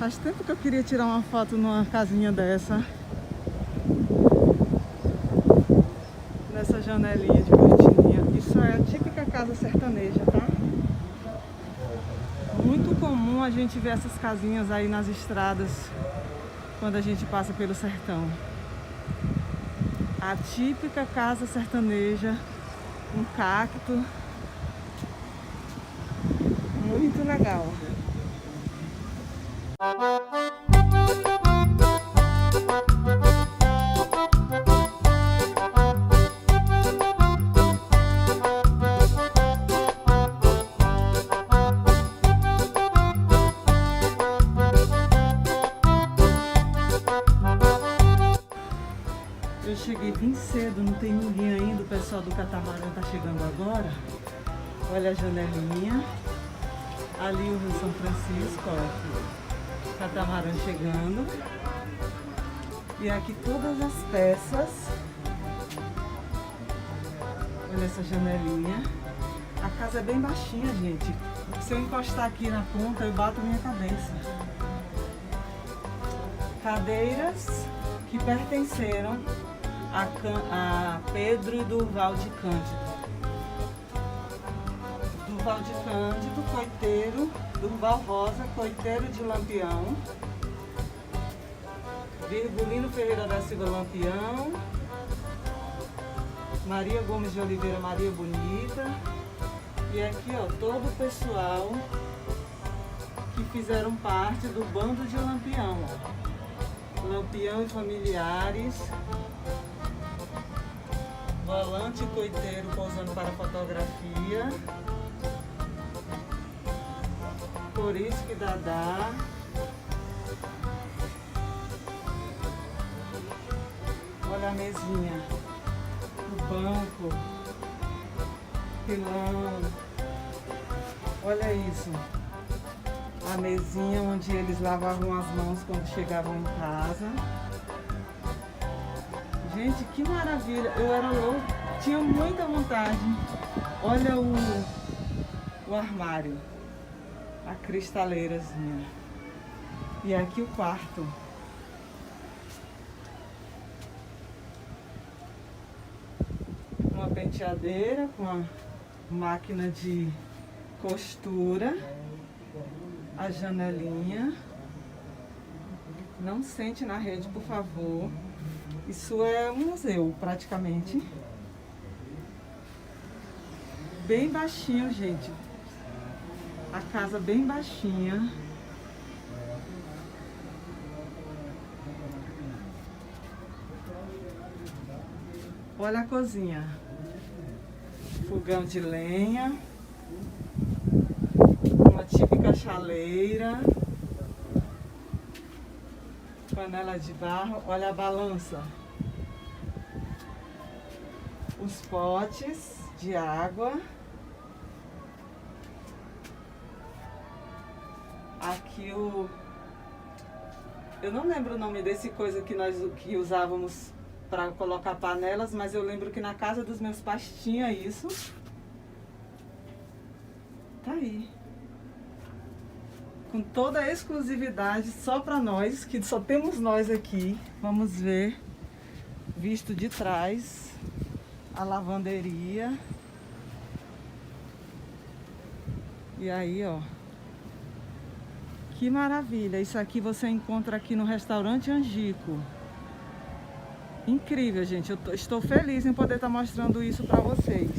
Faz tempo que eu queria tirar uma foto numa casinha dessa. Nessa janelinha de cortininha. Isso é a típica casa sertaneja, tá? Muito comum a gente ver essas casinhas aí nas estradas quando a gente passa pelo sertão. A típica casa sertaneja, um cacto. Muito legal. Eu cheguei bem cedo, não tem ninguém ainda, o pessoal do catamarã tá chegando agora. Olha a janelinha. Ali o Rio São Francisco, ó. Catamarã chegando. E aqui todas as peças. Olha essa janelinha. A casa é bem baixinha, gente. Se eu encostar aqui na ponta, eu bato minha cabeça. Cadeiras que pertenceram a Pedro e Durval de Cândido. Durval de Cândido, coiteiro. Durval Rosa, coiteiro de Lampião. Virgulino Ferreira da Silva, Lampião. Maria Gomes de Oliveira, Maria Bonita. E aqui, ó, todo o pessoal que fizeram parte do bando de Lampião. Lampião e familiares. Volante e coiteiro pousando para fotografia. Por isso que Dadá. Olha a mesinha. O banco. Pilão. Olha isso. A mesinha onde eles lavavam as mãos quando chegavam em casa. Gente, que maravilha. Eu era louco, tinha muita vontade. Olha o armário. A cristaleirazinha. E aqui o quarto. Uma penteadeira com a máquina de costura. A janelinha. Não sente na rede, por favor. Isso é um museu, praticamente. Bem baixinho, gente. A casa bem baixinha. Olha a cozinha. Fogão de lenha. Uma típica chaleira. Panela de barro. Olha a balança. Os potes de água. Aqui eu não lembro o nome desse coisa que nós usávamos para colocar panelas, mas eu lembro que na casa dos meus pais tinha isso. Tá aí. Com toda a exclusividade, só para nós, que só temos nós aqui. Vamos ver, visto de trás, a lavanderia. E aí, ó. Que maravilha. Isso aqui você encontra aqui no restaurante Angico. Incrível, gente. Eu estou feliz em poder estar mostrando isso para vocês.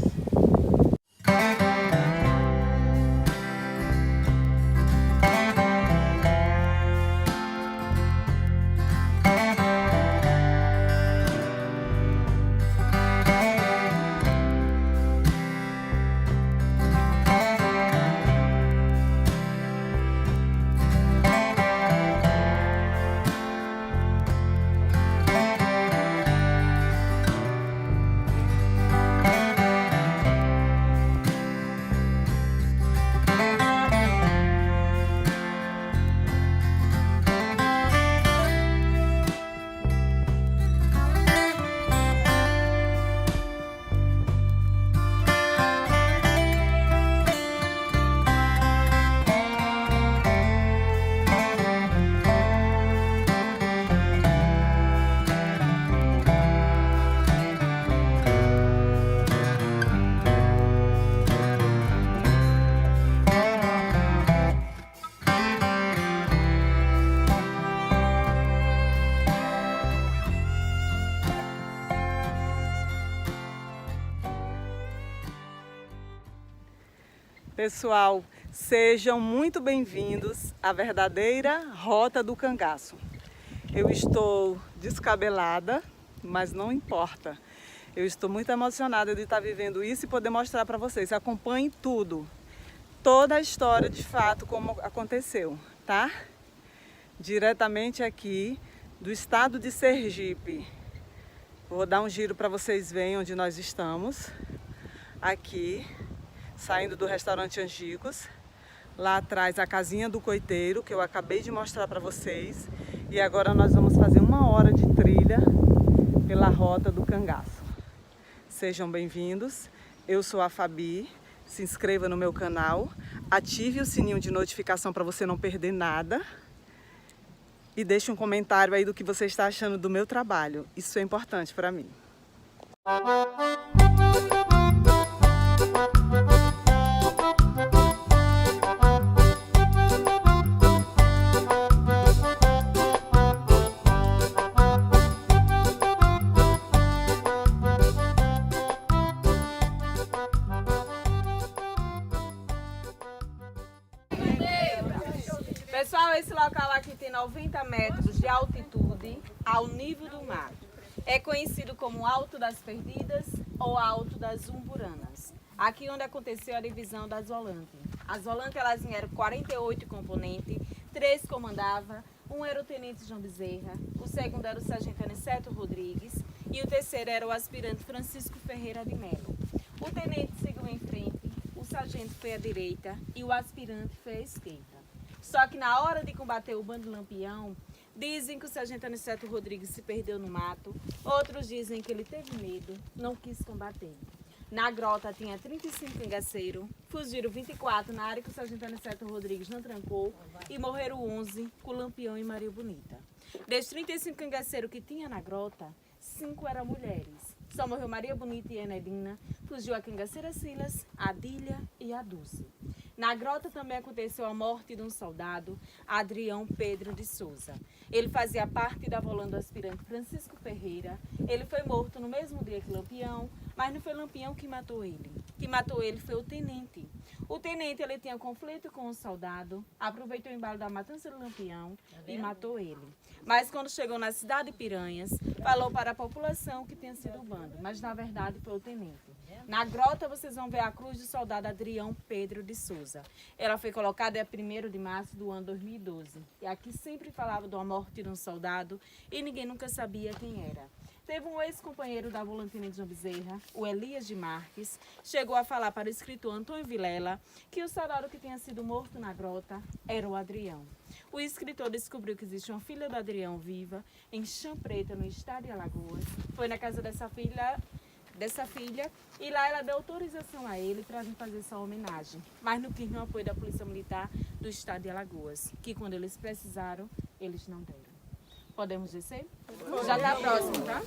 Pessoal, sejam muito bem-vindos à verdadeira Rota do Cangaço. Eu estou descabelada, mas não importa. Eu estou muito emocionada de estar vivendo isso e poder mostrar para vocês. Acompanhem tudo, toda a história de fato como aconteceu, tá? Diretamente aqui do estado de Sergipe. Vou dar um giro para vocês verem onde nós estamos. Aqui, saindo do restaurante Angicos. Lá atrás a casinha do coiteiro, que eu acabei de mostrar para vocês. E agora nós vamos fazer 1 hora de trilha pela Rota do Cangaço. Sejam bem-vindos, eu sou a Fabi. Se inscreva no meu canal, ative o sininho de notificação para você não perder nada. E deixe um comentário aí do que você está achando do meu trabalho. Isso é importante para mim. Pessoal, esse local aqui tem 90 metros de altitude ao nível do mar. É conhecido como Alto das Perdidas ou Alto das Umburanas. Aqui onde aconteceu a divisão das volantes. As volantes elas eram 48 componentes, 3 comandavam, um era o tenente João Bezerra, o segundo era o sargento Aniceto Rodrigues e o terceiro era o aspirante Francisco Ferreira de Melo. O tenente seguiu em frente, o sargento foi à direita e o aspirante foi à esquerda. Só que na hora de combater o bando Lampião, dizem que o sargento Aniceto Rodrigues se perdeu no mato, outros dizem que ele teve medo, não quis combater. Na grota tinha 35 cangaceiros, fugiram 24 na área que o sargento Aniceto Rodrigues não trancou e morreram 11 com Lampião e Maria Bonita. Desses 35 cangaceiros que tinha na grota, 5 eram mulheres. Só morreu Maria Bonita e Enedina, fugiu a cangaceira Silas, a Adília e a Dulce. Na grota também aconteceu a morte de um soldado, Adrião Pedro de Souza. Ele fazia parte da volante do aspirante Francisco Ferreira. Ele foi morto no mesmo dia que Lampião, mas não foi Lampião que matou ele. Quem matou ele foi o tenente. O tenente ele tinha conflito com o soldado, aproveitou o embalo da matança do Lampião e matou ele. Mas quando chegou na cidade de Piranhas, falou para a população que tinha sido o bando, mas na verdade foi o tenente. Na grota vocês vão ver a cruz do soldado Adrião Pedro de Souza. Ela foi colocada dia 1º de março do ano 2012. E aqui sempre falava da morte de um soldado e ninguém nunca sabia quem era. Teve um ex-companheiro da volantina de João Bezerra, o Elias de Marques, chegou a falar para o escritor Antônio Vilela que o soldado que tinha sido morto na grota era o Adrião. O escritor descobriu que existe uma filha do Adrião viva em Chã Preta, no estado de Alagoas. Foi na casa dessa filha e lá ela deu autorização a ele para vir fazer essa homenagem. Mas não quis no apoio da Polícia Militar do estado de Alagoas, que quando eles precisaram, eles não deram. Podemos descer? Já está próximo, tá?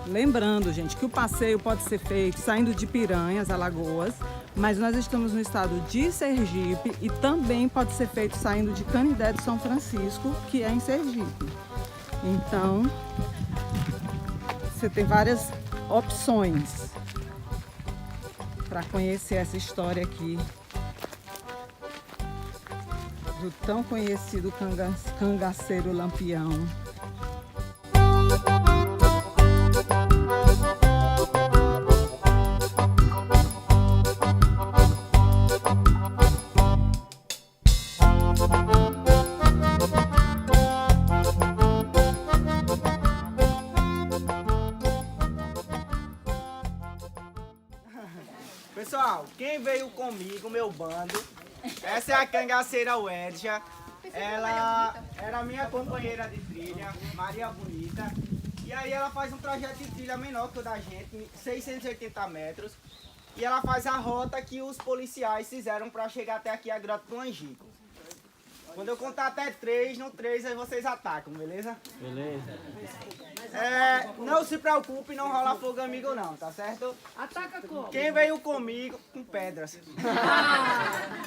Lembrando, gente, que o passeio pode ser feito saindo de Piranhas, Alagoas, mas nós estamos no estado de Sergipe e também pode ser feito saindo de Canidé de São Francisco, que é em Sergipe. Então, você tem várias opções para conhecer essa história aqui do tão conhecido cangaceiro Lampião. Pessoal, quem veio comigo, meu bando, Essa é a cangaceira Wedja. Ela era minha companheira de trilha, Maria Bonita. E aí ela faz um trajeto de trilha menor que o da gente, 680 metros. E ela faz a rota que os policiais fizeram para chegar até aqui a Grota do Angico. Quando eu contar até 3, no 3 aí vocês atacam, beleza? Beleza. Não se preocupe, não rola fogo amigo não, tá certo? Ataca como? Quem veio comigo, com pedras.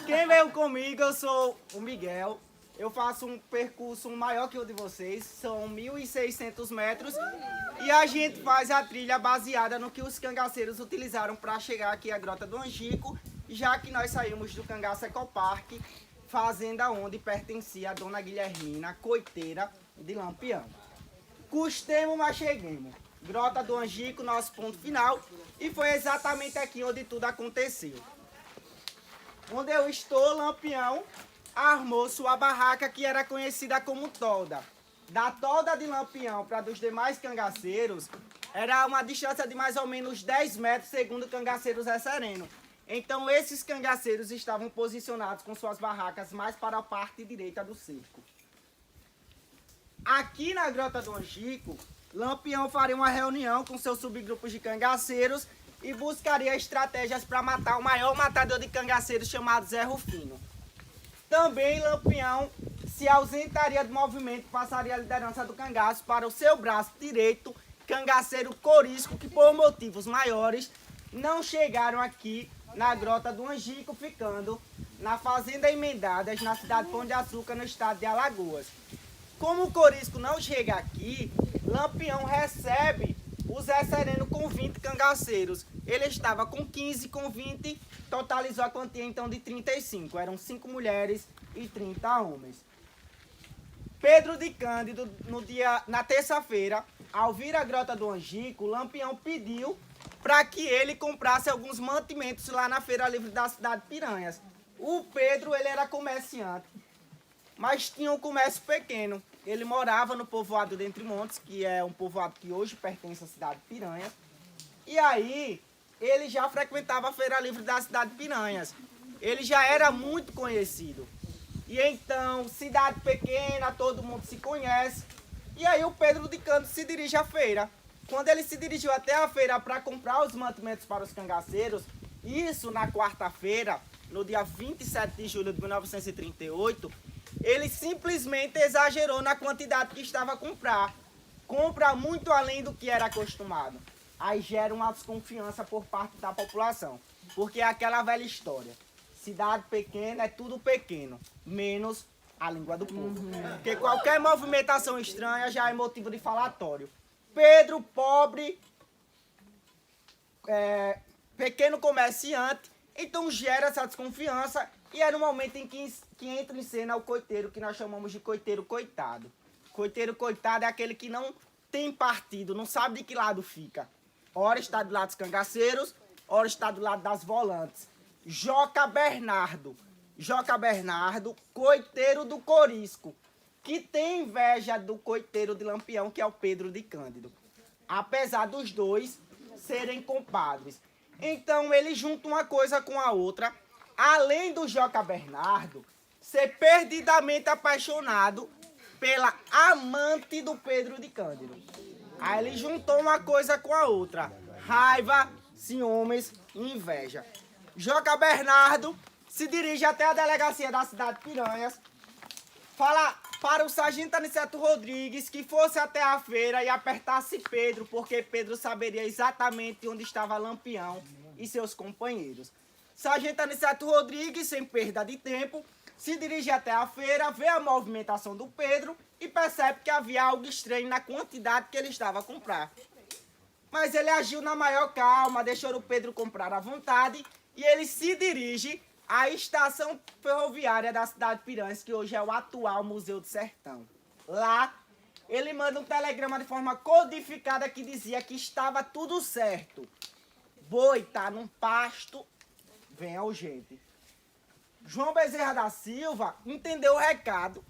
Quem veio comigo, eu sou o Miguel. Eu faço um percurso maior que o de vocês, são 1.600 metros. E a gente faz a trilha baseada no que os cangaceiros utilizaram para chegar aqui à Grota do Angico, já que nós saímos do Cangaço Ecopark, fazenda onde pertencia a Dona Guilhermina, coiteira de Lampião. Custemos, mas cheguemos. Grota do Angico, nosso ponto final. E foi exatamente aqui onde tudo aconteceu. Onde eu estou, Lampião armou sua barraca, que era conhecida como tolda. Da tolda de Lampião para dos demais cangaceiros, era uma distância de mais ou menos 10 metros, segundo o cangaceiro Zé Sereno. Então esses cangaceiros estavam posicionados com suas barracas mais para a parte direita do cerco. Aqui na Grota do Angico, Lampião faria uma reunião com seus subgrupos de cangaceiros e buscaria estratégias para matar o maior matador de cangaceiros chamado Zé Rufino. Também Lampião se ausentaria do movimento e passaria a liderança do cangaço para o seu braço direito, cangaceiro Corisco, que por motivos maiores não chegaram aqui na Grota do Angico, ficando na Fazenda Emendadas, na cidade de Pão de Açúcar, no estado de Alagoas. Como o Corisco não chega aqui, Lampião recebe o Zé Sereno com 20 cangaceiros. Ele estava com 15, com 20, totalizou a quantia então de 35. Eram 5 mulheres e 30 homens. Pedro de Cândido, na terça-feira, ao vir à Grota do Angico, Lampião pediu para que ele comprasse alguns mantimentos lá na Feira Livre da cidade de Piranhas. O Pedro, ele era comerciante, mas tinha um comércio pequeno. Ele morava no povoado de Entre Montes, que é um povoado que hoje pertence à cidade de Piranhas. E aí, ele já frequentava a Feira Livre da cidade de Piranhas. Ele já era muito conhecido. E então, cidade pequena, todo mundo se conhece. E aí o Pedro de Cândido se dirige à feira. Quando ele se dirigiu até a feira para comprar os mantimentos para os cangaceiros, isso na quarta-feira, no dia 27 de julho de 1938, ele simplesmente exagerou na quantidade que estava a comprar. Compra muito além do que era acostumado. Aí gera uma desconfiança por parte da população. Porque é aquela velha história. Cidade pequena é tudo pequeno, menos a língua do povo. Porque qualquer movimentação estranha já é motivo de falatório. Pedro, pobre, pequeno comerciante, então gera essa desconfiança e é no momento em que entra em cena o coiteiro, que nós chamamos de coiteiro coitado. Coiteiro coitado é aquele que não tem partido, não sabe de que lado fica. Ora está do lado dos cangaceiros, ora está do lado das volantes. Joca Bernardo, coiteiro do Corisco, que tem inveja do coiteiro de Lampião, que é o Pedro de Cândido. Apesar dos dois serem compadres. Então ele junta uma coisa com a outra. Além do Joca Bernardo ser perdidamente apaixonado pela amante do Pedro de Cândido. Aí ele juntou uma coisa com a outra. Raiva, ciúmes e inveja. Joca Bernardo se dirige até a delegacia da cidade de Piranhas, fala para o sargento Aniceto Rodrigues que fosse até a feira e apertasse Pedro, porque Pedro saberia exatamente onde estava Lampião e seus companheiros. Sargento Aniceto Rodrigues, sem perda de tempo, se dirige até a feira, vê a movimentação do Pedro e percebe que havia algo estranho na quantidade que ele estava a comprar. Mas ele agiu na maior calma, deixou o Pedro comprar à vontade e ele se dirige à estação ferroviária da cidade de Piranhas, que hoje é o atual Museu do Sertão. Lá, ele manda um telegrama de forma codificada que dizia que estava tudo certo. Boi tá num pasto, venha urgente. João Bezerra da Silva entendeu o recado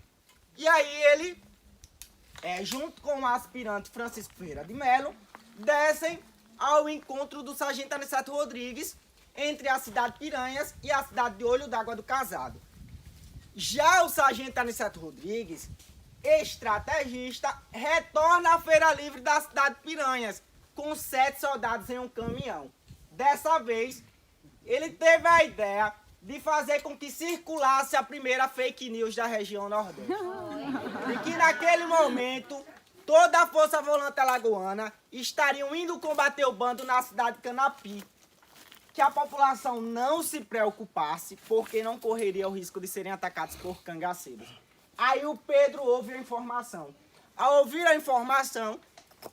e aí ele, junto com o aspirante Francisco Ferreira de Melo, descem ao encontro do sargento Aniceto Rodrigues entre a cidade de Piranhas e a cidade de Olho d'Água do Casado. Já o sargento Aniceto Rodrigues, estrategista, retorna à Feira Livre da cidade de Piranhas, com 7 soldados em um caminhão. Dessa vez, ele teve a ideia de fazer com que circulasse a primeira fake news da região Nordeste. E que naquele momento, toda a Força Volante Alagoana estariam indo combater o bando na cidade de Canapi. Que a população não se preocupasse, porque não correria o risco de serem atacados por cangaceiros. Aí o Pedro ouve a informação. Ao ouvir a informação,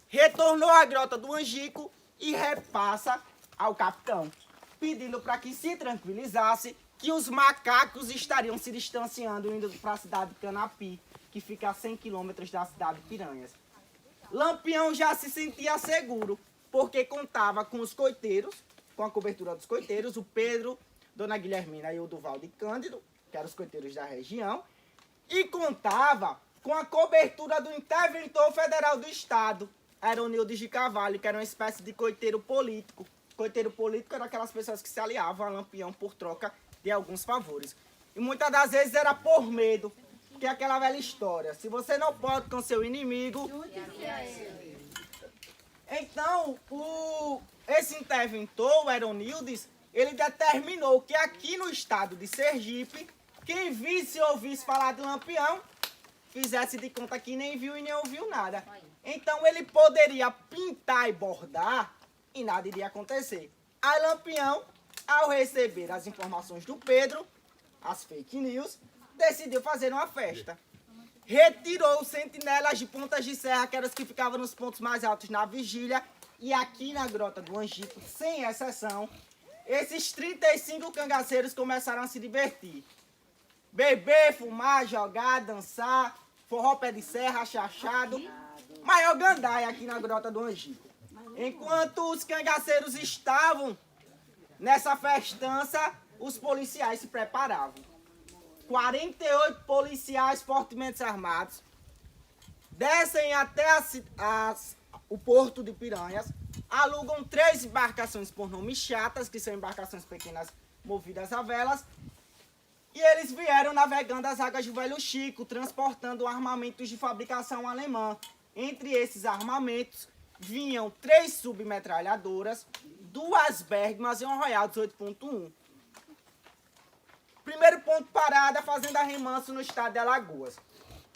retornou à Grota do Angico e repassa ao capitão, pedindo para que se tranquilizasse que os macacos estariam se distanciando indo para a cidade de Canapi, que fica a 100 quilômetros da cidade de Piranhas. Lampião já se sentia seguro, porque contava com os coiteiros, com a cobertura dos coiteiros, o Pedro, Dona Guilhermina e o Duvaldo Cândido, que eram os coiteiros da região, e contava com a cobertura do interventor federal do Estado, Aeronildes de Carvalho, que era uma espécie de coiteiro político. Coiteiro político era aquelas pessoas que se aliavam a Lampião por troca de alguns favores. E muitas das vezes era por medo, que é aquela velha história. Se você não pode com seu inimigo... Então, esse interventor, o Aeronildes, ele determinou que aqui no estado de Sergipe, quem visse ou ouvisse falar de Lampião, fizesse de conta que nem viu e nem ouviu nada. Então ele poderia pintar e bordar e nada iria acontecer. Aí Lampião, ao receber as informações do Pedro, as fake news, decidiu fazer uma festa. Retirou os sentinelas de pontas de serra, que eram os que ficavam nos pontos mais altos na vigília, e aqui na Grota do Angico, sem exceção, esses 35 cangaceiros começaram a se divertir. Beber, fumar, jogar, dançar, forró pé de serra, chachado, maior gandaia aqui na Grota do Angico. Enquanto os cangaceiros estavam nessa festança, os policiais se preparavam. 48 policiais fortemente armados descem até o porto de Piranhas, alugam 3 embarcações por nome chatas, que são embarcações pequenas movidas a velas, e eles vieram navegando as águas do Velho Chico, transportando armamentos de fabricação alemã. Entre esses armamentos vinham 3 submetralhadoras, 2 Bergmanns e um Royal 18.1. Primeiro ponto parada, Fazenda Remanso, no estado de Alagoas,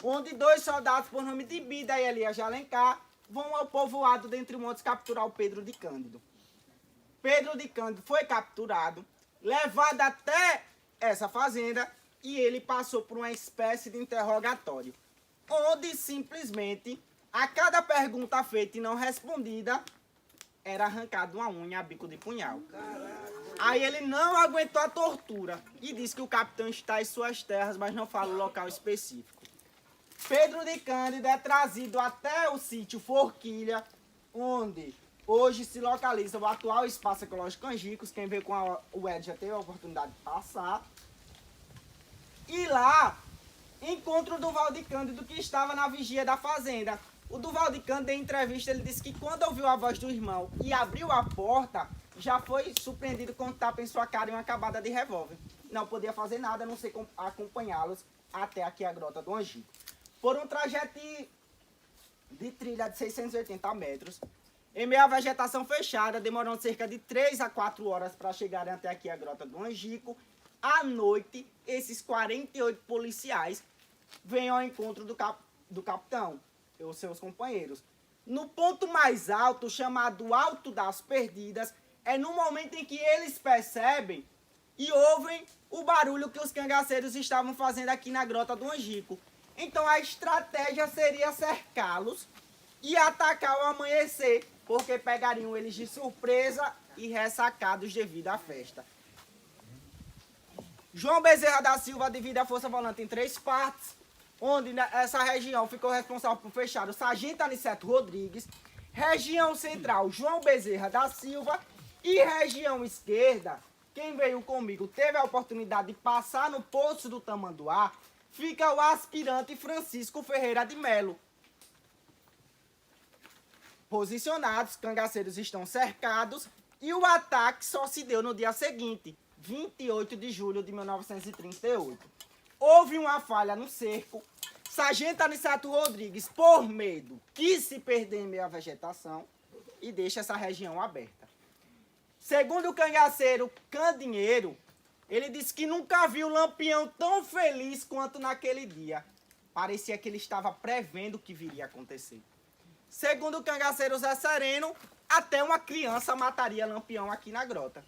onde 2 soldados por nome de Bida e Elias de Alencar vão ao povoado de Entre Montes capturar o Pedro de Cândido. Pedro de Cândido foi capturado, levado até essa fazenda e ele passou por uma espécie de interrogatório, onde simplesmente a cada pergunta feita e não respondida era arrancada uma unha a bico de punhal. Aí ele não aguentou a tortura e disse que o capitão está em suas terras, mas não fala o local específico. Pedro de Cândido é trazido até o sítio Forquilha, onde hoje se localiza o atual Espaço Ecológico Angicos. Quem veio com o Ed já teve a oportunidade de passar. E lá encontra o Duvaldo Cândido, que estava na vigia da fazenda. O Duvaldo Cândido, em entrevista, ele disse que quando ouviu a voz do irmão e abriu a porta, já foi surpreendido com um tapa em sua cara e uma acabada de revólver. Não podia fazer nada, a não ser acompanhá-los até aqui a Grota do Angico. Por um trajeto de trilha de 680 metros, em meio à vegetação fechada, demorando cerca de 3 a 4 horas para chegarem até aqui a Grota do Angico. À noite, esses 48 policiais vêm ao encontro do capitão e os seus companheiros. No ponto mais alto, chamado Alto das Perdidas, é no momento em que eles percebem e ouvem o barulho que os cangaceiros estavam fazendo aqui na Grota do Angico. Então a estratégia seria cercá-los e atacar ao amanhecer, porque pegariam eles de surpresa e ressacados devido à festa. João Bezerra da Silva divide a Força Volante em 3 partes, onde essa região ficou responsável por fechar o sargento Aniceto Rodrigues, região central João Bezerra da Silva e região esquerda, quem veio comigo teve a oportunidade de passar no Poço do Tamanduá, fica o aspirante Francisco Ferreira de Melo. Posicionados, cangaceiros estão cercados E o ataque só se deu no dia seguinte, 28 de julho de 1938. Houve uma falha no cerco. Sargento Aniceto Rodrigues, por medo, quis se perder em meio à vegetação e deixa essa região aberta. Segundo o cangaceiro Candinheiro, ele disse que nunca viu Lampião tão feliz quanto naquele dia. Parecia que ele estava prevendo o que viria a acontecer. Segundo o cangaceiro Zé Sereno, até uma criança mataria Lampião aqui na grota.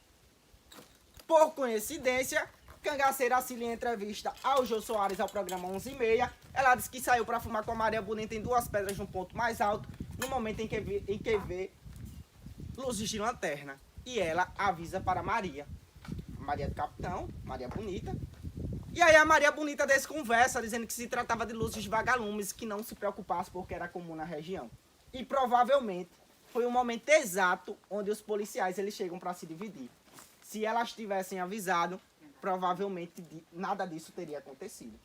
Por coincidência, cangaceira auxilia em entrevista ao Jô Soares ao programa 11h30. Ela disse que saiu para fumar com a Maria Bonita em Duas Pedras, num ponto mais alto, no momento em que vê luzes de lanterna. E ela avisa para Maria. Maria do Capitão, Maria Bonita. E aí a Maria Bonita desconversa, dizendo que se tratava de luzes de vagalumes, que não se preocupasse porque era comum na região. E provavelmente foi o momento exato onde os policiais eles chegam para se dividir. Se elas tivessem avisado, provavelmente nada disso teria acontecido.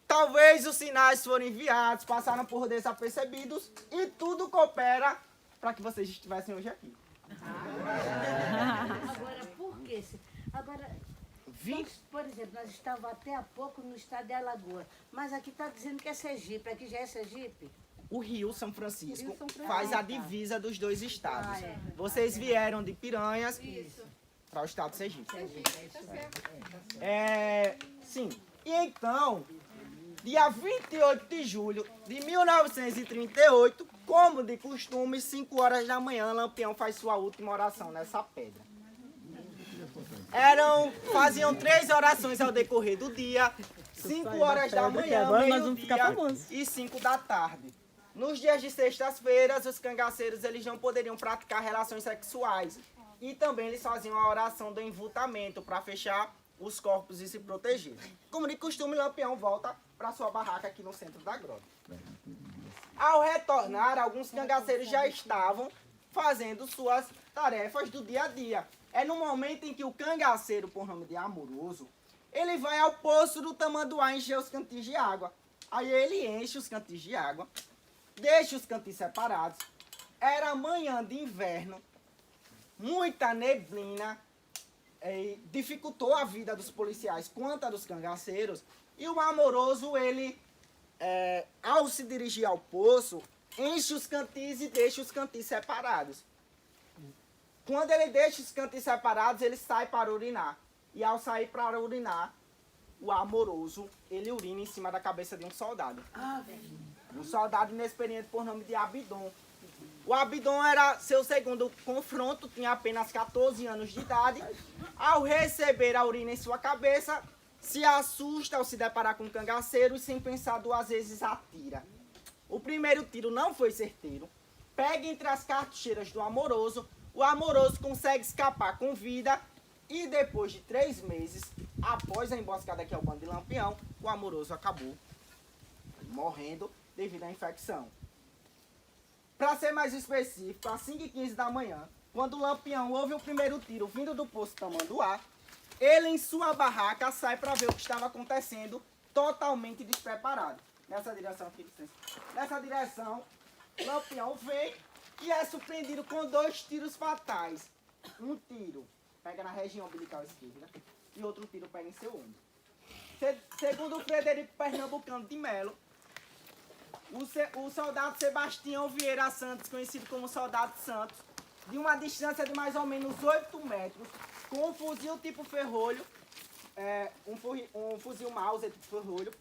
Talvez os sinais foram enviados, passaram por desapercebidos e tudo coopera para que vocês estivessem hoje aqui. Agora, por quê? Agora, nós, por exemplo, nós estávamos até há pouco no estado de Alagoas, mas aqui está dizendo que é Sergipe, aqui já é Sergipe? O Rio São Francisco Rio São Francisco. faz a divisa dos dois estados. Ah, é. Vocês vieram de Piranhas para o estado de Sergipe. Sim. E então, dia 28 de julho de 1938, como de costume, 5 horas da manhã, Lampião faz sua última oração nessa pedra. Faziam 3 orações ao decorrer do dia, 5 horas da manhã, meio-dia e 5 da tarde. Nos dias de sextas-feiras, os cangaceiros eles não poderiam praticar relações sexuais. E também eles faziam a oração do enlutamento para fechar os corpos e se proteger. Como de costume, Lampião volta para sua barraca aqui no centro da grota. Ao retornar, alguns cangaceiros já estavam fazendo suas tarefas do dia a dia. É no momento em que o cangaceiro, por nome de Amoroso, ele vai ao poço do Tamanduá encher os cantis de água. Aí ele enche os cantis de água, deixa os cantis separados. Era manhã de inverno, muita neblina, dificultou a vida dos policiais quanto a dos cangaceiros. E o Amoroso, ele, ao se dirigir ao poço, enche os cantis e deixa os cantis separados. Quando ele deixa os cantis separados, ele sai para urinar. E ao sair para urinar, o Amoroso, ele urina em cima da cabeça de um soldado. Um soldado inexperiente por nome de Abidom. O Abidom era seu segundo confronto, tinha apenas 14 anos de idade. Ao receber a urina em sua cabeça, se assusta ao se deparar com um cangaceiro e sem pensar 2 vezes atira. O primeiro tiro não foi certeiro. Pega entre as cartucheiras do Amoroso, o Amoroso consegue escapar com vida e depois de 3 meses, após a emboscada que é o bando de Lampião, o Amoroso acabou morrendo devido à infecção. Para ser mais específico, às 5h15 da manhã, quando o Lampião ouve o primeiro tiro vindo do poço Tamanduá, ele em sua barraca sai para ver o que estava acontecendo, totalmente despreparado. Nessa direção aqui, licença. Nessa direção, Lampião vem e é surpreendido com 2 tiros fatais. Um tiro pega na região umbilical esquerda e outro tiro pega em seu ombro. Segundo o Frederico Pernambucano de Melo, o soldado Sebastião Vieira Santos, conhecido como Soldado Santos, de uma distância de mais ou menos 8 metros, com um fuzil tipo ferrolho, um fuzil Mauser tipo ferrolho,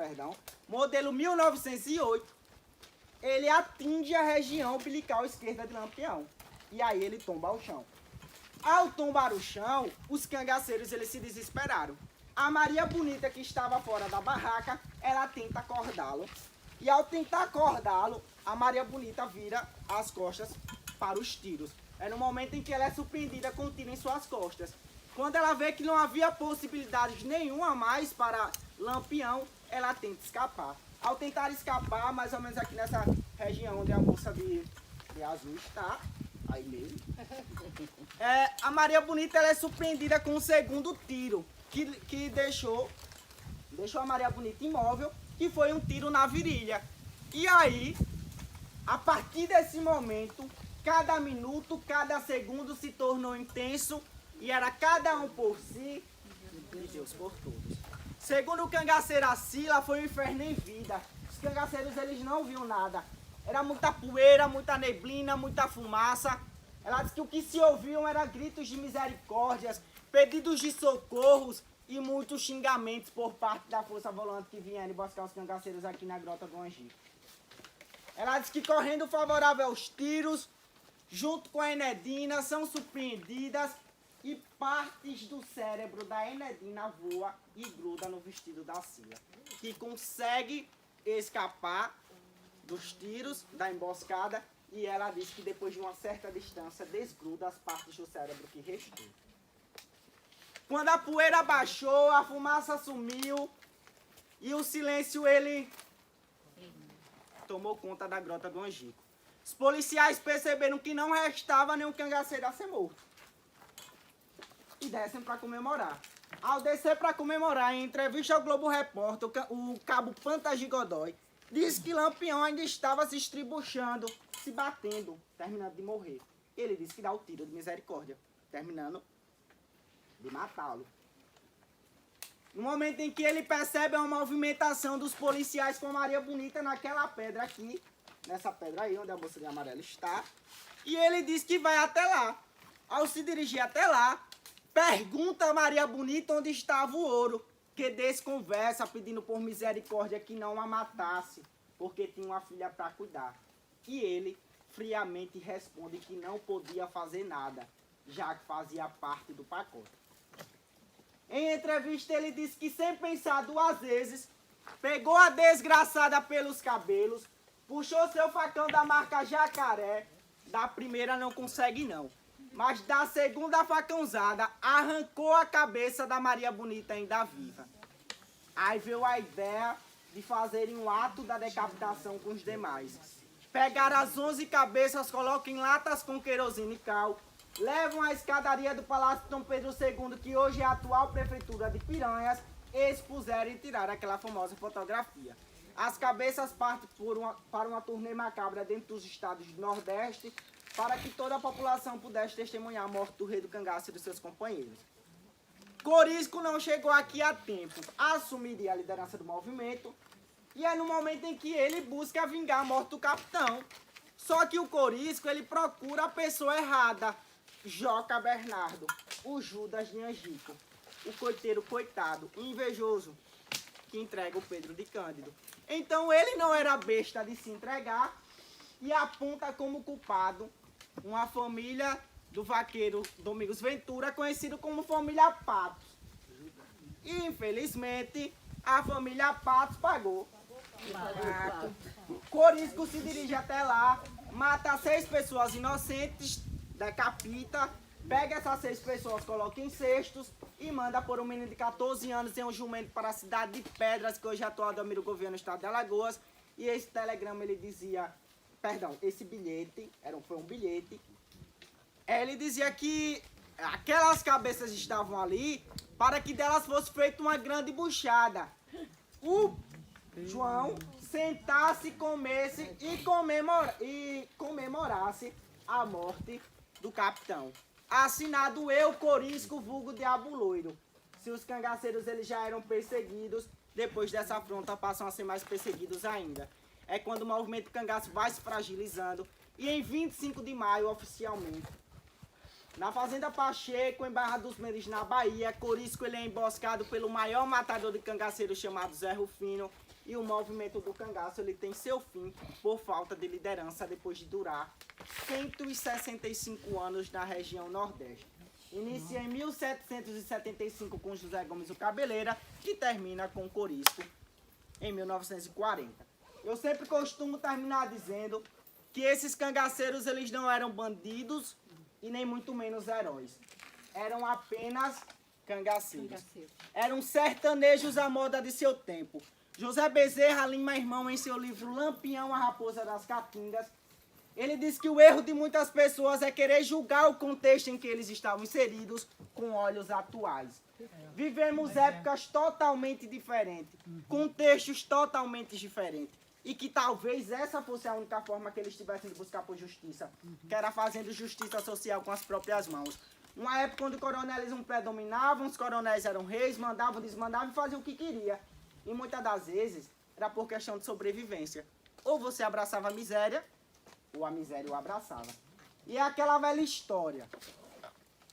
modelo 1908, ele atinge a região umbilical esquerda de Lampião. E aí ele tomba ao chão. Ao tombar o chão, os cangaceiros eles se desesperaram. A Maria Bonita, que estava fora da barraca, ela tenta acordá-lo. E ao tentar acordá-lo, a Maria Bonita vira as costas para os tiros. É no momento em que ela é surpreendida com um tiro em suas costas. Quando ela vê que não havia possibilidade nenhuma mais para Lampião, ela tenta escapar. Ao tentar escapar, mais ou menos aqui nessa região onde a moça de azul está, aí mesmo, a Maria Bonita ela é surpreendida com o segundo tiro, que deixou a Maria Bonita imóvel, que foi um tiro na virilha. E aí, a partir desse momento, Cada minuto, cada segundo se tornou intenso e era cada um por si e Deus por todos. Segundo o cangaceiro Acila, foi um inferno em vida. Os cangaceiros eles não viam nada. Era muita poeira, muita neblina, muita fumaça. Ela disse que o que se ouviam era gritos de misericórdias, pedidos de socorros e muitos xingamentos por parte da força volante que vieram buscar os cangaceiros aqui na Grota do Angico. Ela disse que correndo favorável aos tiros, junto com a Enedina, são surpreendidas e partes do cérebro da Enedina voa e gruda no vestido da Cila, que consegue escapar dos tiros, da emboscada, e ela diz que depois de uma certa distância desgruda as partes do cérebro que restou. Quando a poeira baixou, a fumaça sumiu e o silêncio ele tomou conta da Grota do Angico. Os policiais perceberam que não restava nenhum cangaceiro a ser morto e descem para comemorar. Ao descer para comemorar, em entrevista ao Globo Repórter, o cabo Pantagi Godoy disse que Lampião ainda estava se estribuchando, se batendo, terminando de morrer. Ele disse que dá o tiro de misericórdia, terminando de matá-lo. No momento em que ele percebe uma movimentação dos policiais com a Maria Bonita naquela pedra aqui, nessa pedra aí onde a moça de amarelo está, e ele diz que vai até lá. Ao se dirigir até lá, pergunta a Maria Bonita onde estava o ouro, que desconversa pedindo por misericórdia que não a matasse, porque tinha uma filha para cuidar. E ele friamente responde que não podia fazer nada, já que fazia parte do pacote. Em entrevista ele disse que sem pensar duas vezes, pegou a desgraçada pelos cabelos, puxou seu facão da marca Jacaré, da primeira não consegue não, mas da segunda facãozada arrancou a cabeça da Maria Bonita ainda viva. Aí veio a ideia de fazerem um ato da decapitação com os demais. Pegaram as 11 cabeças, colocam em latas com querosene e cal, levam à escadaria do Palácio Dom Pedro II, que hoje é a atual prefeitura de Piranhas, expuseram e tiraram aquela famosa fotografia. As cabeças partem para uma turnê macabra dentro dos estados do Nordeste, para que toda a população pudesse testemunhar a morte do rei do cangaço e dos seus companheiros. Corisco não chegou aqui a tempo, assumiria a liderança do movimento, e é no momento em que ele busca vingar a morte do capitão. Só que o Corisco, ele procura a pessoa errada, Joca Bernardo, o Judas de Angico, o coiteiro coitado, invejoso, que entrega o Pedro de Cândido. Então ele não era besta de se entregar e aponta como culpado uma família do vaqueiro Domingos Ventura, conhecido como família Patos. E infelizmente a família Patos pagou. Corisco se dirige até lá, mata 6 pessoas inocentes, decapita, pega essas 6 pessoas, coloca em cestos e manda por um menino de 14 anos em um jumento para a cidade de Pedras, que hoje é atual do governo do estado de Alagoas. E esse telegrama ele dizia, perdão, esse bilhete, foi um bilhete, ele dizia que aquelas cabeças estavam ali para que delas fosse feita uma grande buchada. O João sentasse, comesse e comemorasse a morte do capitão. Assinado eu, Corisco, vulgo Diabo Loiro. Se os cangaceiros eles já eram perseguidos, depois dessa afronta passam a ser mais perseguidos ainda. É quando o movimento cangaço vai se fragilizando e em 25 de maio, oficialmente, na Fazenda Pacheco, em Barra dos Mendes, na Bahia, Corisco ele é emboscado pelo maior matador de cangaceiros chamado Zé Rufino, e o movimento do cangaço ele tem seu fim por falta de liderança depois de durar 165 anos na região Nordeste. Inicia em 1775 com José Gomes o Cabeleira e termina com Corisco em 1940. Eu sempre costumo terminar dizendo que esses cangaceiros eles não eram bandidos e nem muito menos heróis. Eram apenas cangaceiros. Eram sertanejos à moda de seu tempo. José Bezerra Lima Irmão, em seu livro Lampião, a Raposa das Caatingas, ele diz que o erro de muitas pessoas é querer julgar o contexto em que eles estavam inseridos com olhos atuais. Vivemos épocas totalmente diferentes, contextos totalmente diferentes. e que talvez essa fosse a única forma que eles tivessem de buscar por justiça, que era fazendo justiça social com as próprias mãos. Uma época onde o coronelismo predominava, os coronéis eram reis, mandavam, desmandavam e faziam o que queria. E muitas das vezes era por questão de sobrevivência. Ou você abraçava a miséria, ou a miséria o abraçava. E é aquela velha história.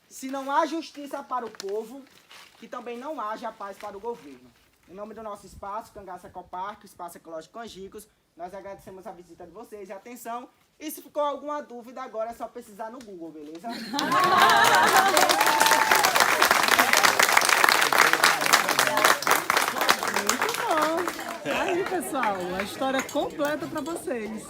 Se não há justiça para o povo, que também não haja paz para o governo. Em nome do nosso espaço, Cangaço Ecoparque, Espaço Ecológico Angicos, nós agradecemos a visita de vocês e a atenção. E se ficou alguma dúvida agora é só pesquisar no Google, beleza? Muito bom. Aí, pessoal, a história completa para vocês.